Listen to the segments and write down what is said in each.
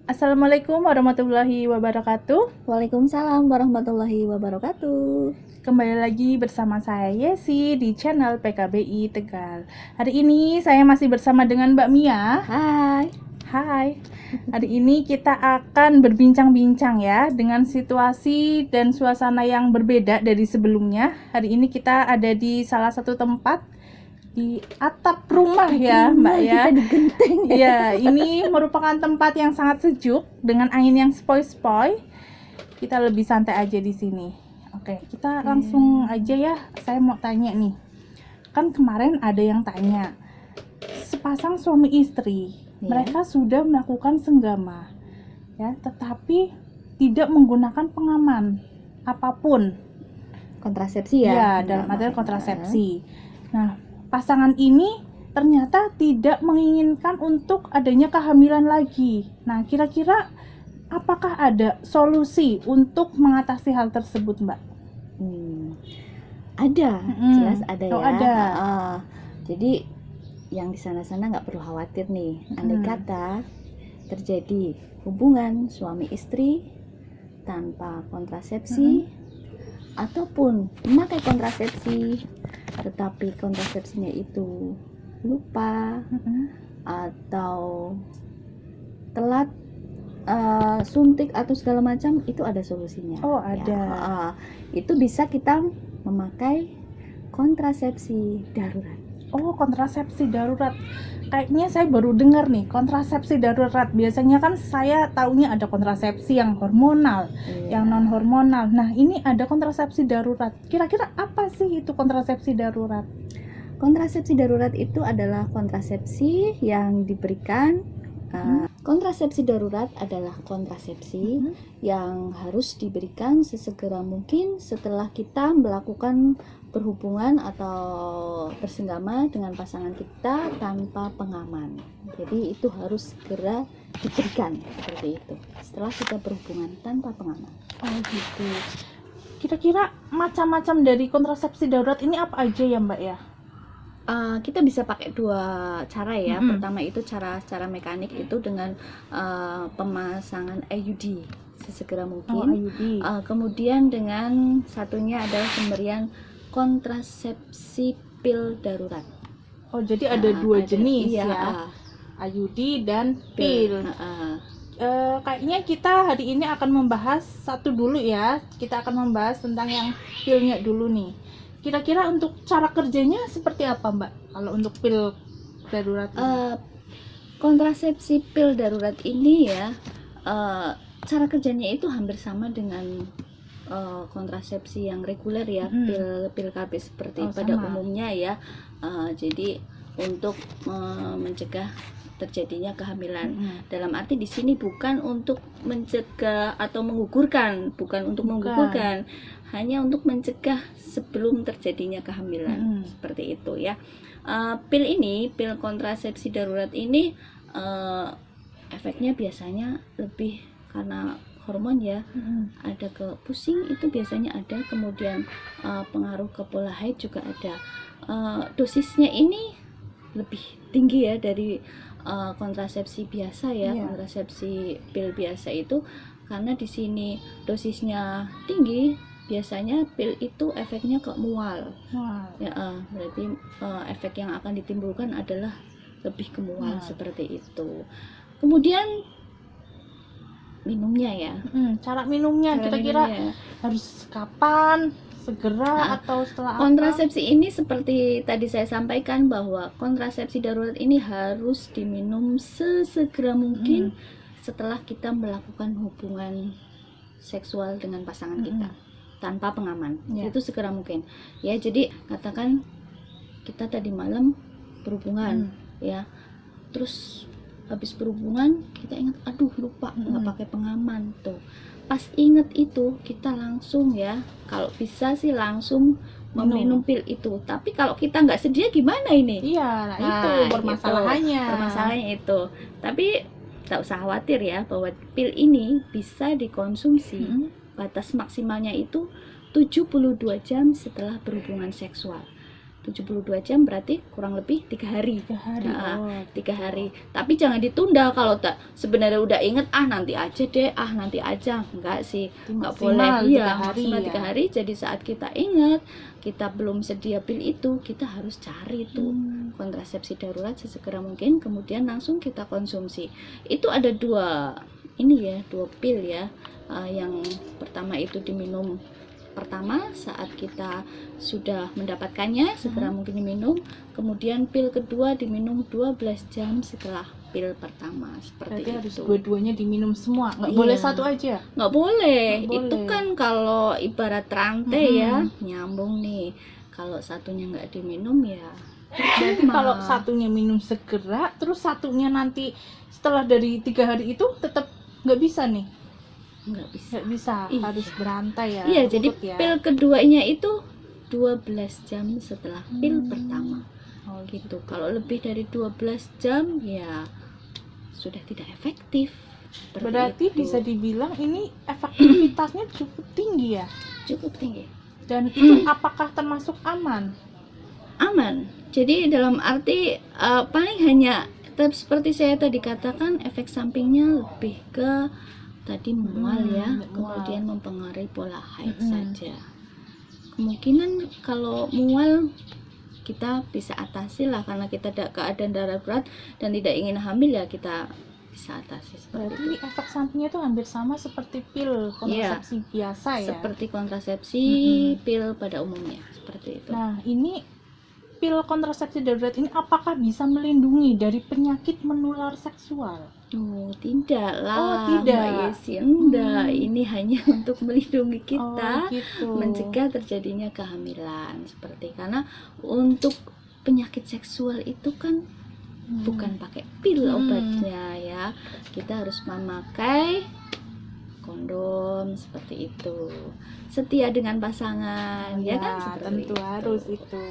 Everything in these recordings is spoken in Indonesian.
Assalamualaikum warahmatullahi wabarakatuh. Waalaikumsalam warahmatullahi wabarakatuh. Kembali lagi bersama saya Yesi di channel PKBI Tegal. Hari ini saya masih bersama dengan Mbak Mia. Hai. Hai. Hari ini kita akan berbincang-bincang ya dengan situasi dan suasana yang berbeda dari sebelumnya. Hari ini kita ada di salah satu tempat di atap rumah ya, Mbak ya. Kita di genteng. Ya, ini merupakan tempat yang sangat sejuk dengan angin yang sepoi-sepoi. Kita lebih santai aja di sini. Oke, kita langsung aja ya. Saya mau tanya nih. Kan kemarin ada yang tanya. Sepasang suami istri, mereka sudah melakukan senggama. Ya, tetapi tidak menggunakan pengaman apapun. Kontrasepsi ya? Ya, dalam artian kontrasepsi. Nah, pasangan ini ternyata tidak menginginkan untuk adanya kehamilan lagi. Nah, kira-kira apakah ada solusi untuk mengatasi hal tersebut, Mbak? Ada, jelas ada Oh, ya. ada. Jadi yang di sana-sana nggak perlu khawatir nih. Andai kata terjadi hubungan suami istri tanpa kontrasepsi ataupun memakai kontrasepsi tetapi kontrasepsinya itu lupa atau telat suntik atau segala macam, itu ada solusinya. Oh, ada. Ya, itu bisa kita memakai kontrasepsi darurat. Oh, kontrasepsi darurat. Kayaknya saya baru dengar nih, kontrasepsi darurat. Biasanya kan saya taunya ada kontrasepsi yang hormonal, yang non hormonal. Nah, ini ada kontrasepsi darurat. Kira-kira apa sih itu kontrasepsi darurat? Kontrasepsi darurat itu adalah kontrasepsi yang diberikan. Kontrasepsi darurat adalah kontrasepsi yang harus diberikan sesegera mungkin setelah kita melakukan berhubungan atau bersenggama dengan pasangan kita tanpa pengaman. Jadi itu harus segera diberikan seperti itu setelah kita berhubungan tanpa pengaman. Oh gitu. Kira-kira macam-macam dari kontrasepsi darurat ini apa aja ya, Mbak ya? Kita bisa pakai dua cara ya. Pertama itu cara mekanik itu dengan pemasangan IUD sesegera mungkin. IUD. Kemudian dengan satunya adalah pemberian kontrasepsi pil darurat. Oh, jadi ada dua jenis iya, ya. IUD dan pil. Kayaknya kita hari ini akan membahas satu dulu ya. Kita akan membahas tentang yang pilnya dulu nih. Kira-kira untuk cara kerjanya seperti apa, Mbak? Kalau untuk pil darurat ini? Kontrasepsi pil darurat ini ya, cara kerjanya itu hampir sama dengan kontrasepsi yang reguler ya, pil KB seperti pada umumnya ya. Jadi untuk mencegah terjadinya kehamilan. Dalam arti di sini bukan untuk mencegah atau menggugurkan, bukan untuk menggugurkan, hanya untuk mencegah sebelum terjadinya kehamilan. Seperti itu ya. Pil kontrasepsi darurat ini efeknya biasanya lebih karena hormon ya. Ada ke pusing itu biasanya ada, kemudian pengaruh ke pola haid juga ada. Dosisnya ini lebih tinggi ya dari kontrasepsi biasa ya. Kontrasepsi pil biasa itu karena di sini dosisnya tinggi, biasanya pil itu efeknya ke mual. Ya, berarti efek yang akan ditimbulkan adalah lebih ke mual seperti itu. Kemudian minumnya ya. Cara minumnya kira-kira harus kapan? Segera atau setelah kontrasepsi ini seperti tadi saya sampaikan bahwa kontrasepsi darurat ini harus diminum sesegera mungkin setelah kita melakukan hubungan seksual dengan pasangan kita tanpa pengaman. Itu segera mungkin ya. Jadi katakan kita tadi malam berhubungan ya, terus habis berhubungan kita ingat, aduh lupa nggak pakai pengaman tuh. Pas inget itu kita langsung ya, kalau bisa sih langsung meminum pil itu. Tapi kalau kita nggak sedia gimana ini? Iya, itu permasalahannya. Permasalahannya itu. Tapi tak usah khawatir ya, bahwa pil ini bisa dikonsumsi. Batas maksimalnya itu 72 jam setelah berhubungan seksual. 72 jam berarti kurang lebih 3 hari. 3 hari. Nah, Oh, 3 hari. Tapi jangan ditunda. Kalau tak sebenarnya udah inget, nanti aja deh, nanti aja. Enggak sih, enggak boleh. maksimal 3 Iya, hari maksimal ya. 3 hari. Jadi saat kita ingat, kita belum sedia pil itu, kita harus cari tuh kontrasepsi darurat sesegera mungkin, kemudian langsung kita konsumsi. Itu ada dua pil ya. Yang pertama itu diminum pertama saat kita sudah mendapatkannya, segera mungkin diminum. Kemudian pil kedua diminum 12 jam setelah pil pertama. Seperti Berarti itu. harus dua-duanya diminum semua, nggak Iya. boleh satu aja. Nggak boleh. Nggak Itu boleh. kan kalau ibarat rantai ya, nyambung nih. Kalau satunya nggak diminum ya Berarti percuma. kalau satunya minum segera, terus satunya nanti setelah dari 3 hari itu tetap nggak bisa nih. nggak bisa. Nggak bisa, Iya. harus berantai ya. Iya, jadi urut ya. pil keduanya itu 12 jam setelah pil pertama. Oh, Gitu. Kalau lebih dari 12 jam ya sudah tidak efektif. Seperti Berarti itu. bisa dibilang ini efektivitasnya cukup tinggi ya. cukup tinggi. Dan itu apakah termasuk aman? Aman. Jadi dalam arti paling hanya seperti saya tadi katakan, efek sampingnya lebih ke tadi mual ya, mual. kemudian mempengaruhi pola haid saja. Kemungkinan kalau mual kita bisa atasi lah, karena kita ada keadaan darurat dan tidak ingin hamil ya, kita bisa atasi seperti Berarti itu. efek sampingnya itu hampir sama seperti pil kontrasepsi biasa ya. Seperti kontrasepsi pil pada umumnya seperti itu. Nah, ini pil kontrasepsi darurat ini apakah bisa melindungi dari penyakit menular seksual? Oh, tidak lah, Oh, tidak. Mbak Yesi, enggak. Ini hanya untuk melindungi kita, Oh, gitu. mencegah terjadinya kehamilan seperti, karena untuk penyakit seksual itu kan bukan pakai pil obatnya ya, kita harus memakai kondom seperti itu, setia dengan pasangan ya kan, seperti tentu harus itu.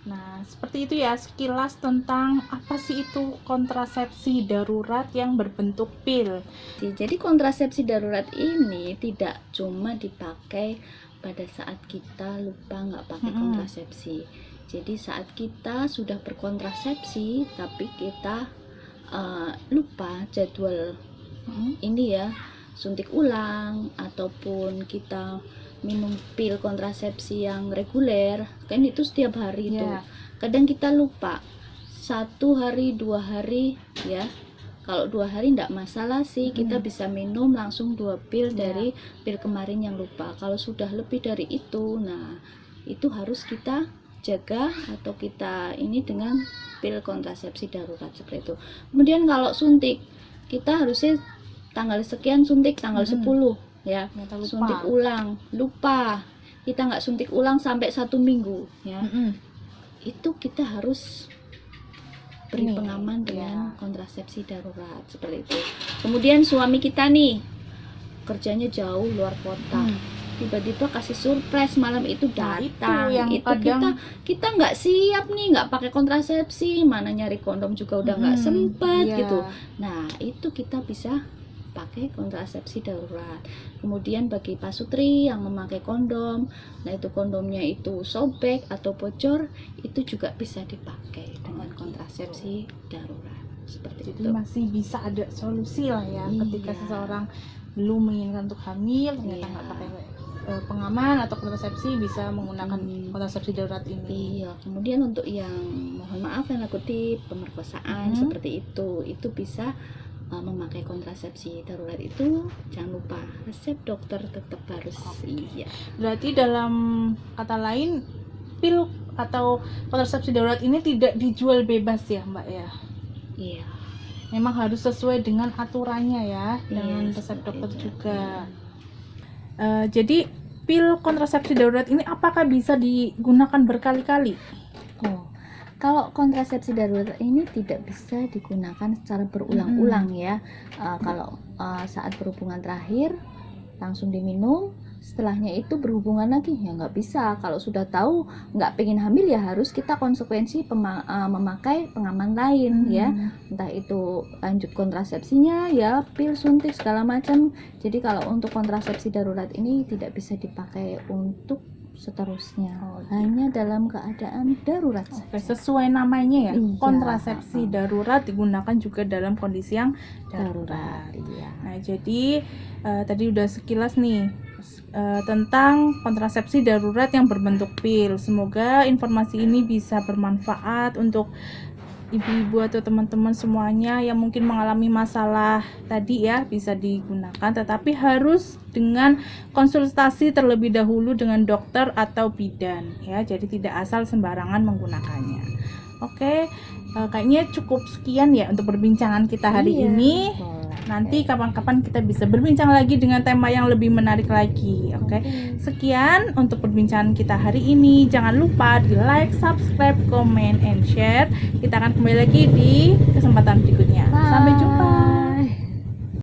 Nah, seperti itu ya sekilas tentang apa sih itu kontrasepsi darurat yang berbentuk pil. Jadi kontrasepsi darurat ini tidak cuma dipakai pada saat kita lupa nggak pakai kontrasepsi. Jadi saat kita sudah berkontrasepsi tapi kita lupa jadwal ini ya, suntik ulang ataupun kita minum pil kontrasepsi yang reguler, kan itu setiap hari itu. Kadang kita lupa 1 hari 2 hari ya. Kalau 2 hari enggak masalah sih, kita bisa minum langsung 2 pil dari pil kemarin yang lupa. Kalau sudah lebih dari itu, nah itu harus kita jaga atau kita ini dengan pil kontrasepsi darurat seperti itu. Kemudian kalau suntik, kita harusnya tanggal sekian suntik, tanggal 10 ya, suntik ulang, lupa, kita nggak suntik ulang sampai 1 minggu ya, itu kita harus beri pengaman dengan kontrasepsi darurat seperti itu. Kemudian suami kita nih kerjanya jauh luar kota, tiba-tiba kasih surprise malam itu datang, itu kita nggak siap nih, nggak pakai kontrasepsi, mana nyari kondom juga udah nggak sempet gitu. Nah itu kita bisa pakai kontrasepsi darurat. Kemudian bagi pasutri yang memakai kondom, nah itu kondomnya itu sobek atau bocor, itu juga bisa dipakai dengan kontrasepsi darurat seperti itu. Jadi masih bisa ada solusi lah ya, ketika seseorang belum menginginkan untuk hamil, ternyata nggak pakai pengaman atau kontrasepsi, bisa menggunakan kontrasepsi darurat ini. Iya. Kemudian untuk yang mohon maaf yang kutip pemerkosaan seperti itu bisa memakai kontrasepsi darurat itu, jangan lupa resep dokter tetap harus. Iya. Berarti dalam kata lain, pil atau kontrasepsi darurat ini tidak dijual bebas ya Mbak ya? Iya. Memang harus sesuai dengan aturannya ya, dengan resep dokter juga. Jadi pil kontrasepsi darurat ini apakah bisa digunakan berkali-kali? Kalau kontrasepsi darurat ini tidak bisa digunakan secara berulang-ulang ya. Kalau saat berhubungan terakhir langsung diminum, setelahnya itu berhubungan lagi ya nggak bisa. Kalau sudah tahu nggak pengen hamil ya harus kita konsekuensi memakai pengaman lain ya, entah itu lanjut kontrasepsinya ya, pil, suntik segala macam. Jadi kalau untuk kontrasepsi darurat ini tidak bisa dipakai untuk seterusnya. Oh, iya. Hanya dalam keadaan darurat Oke, saja. sesuai namanya ya. Iya. Kontrasepsi darurat digunakan juga dalam kondisi yang darurat. Iya. Nah, jadi tadi udah sekilas nih tentang kontrasepsi darurat yang berbentuk pil. Semoga informasi ini bisa bermanfaat untuk ibu-ibu atau teman-teman semuanya yang mungkin mengalami masalah tadi ya, bisa digunakan, tetapi harus dengan konsultasi terlebih dahulu dengan dokter atau bidan ya. Jadi tidak asal sembarangan menggunakannya. Oke, kayaknya cukup sekian ya untuk perbincangan kita hari Iya, ini. boleh. Nanti kapan-kapan kita bisa berbincang lagi dengan tema yang lebih menarik lagi. Oke. Sekian untuk perbincangan kita hari ini. Jangan lupa di like, subscribe, comment, and share. Kita akan kembali lagi di kesempatan berikutnya. Bye. Sampai jumpa.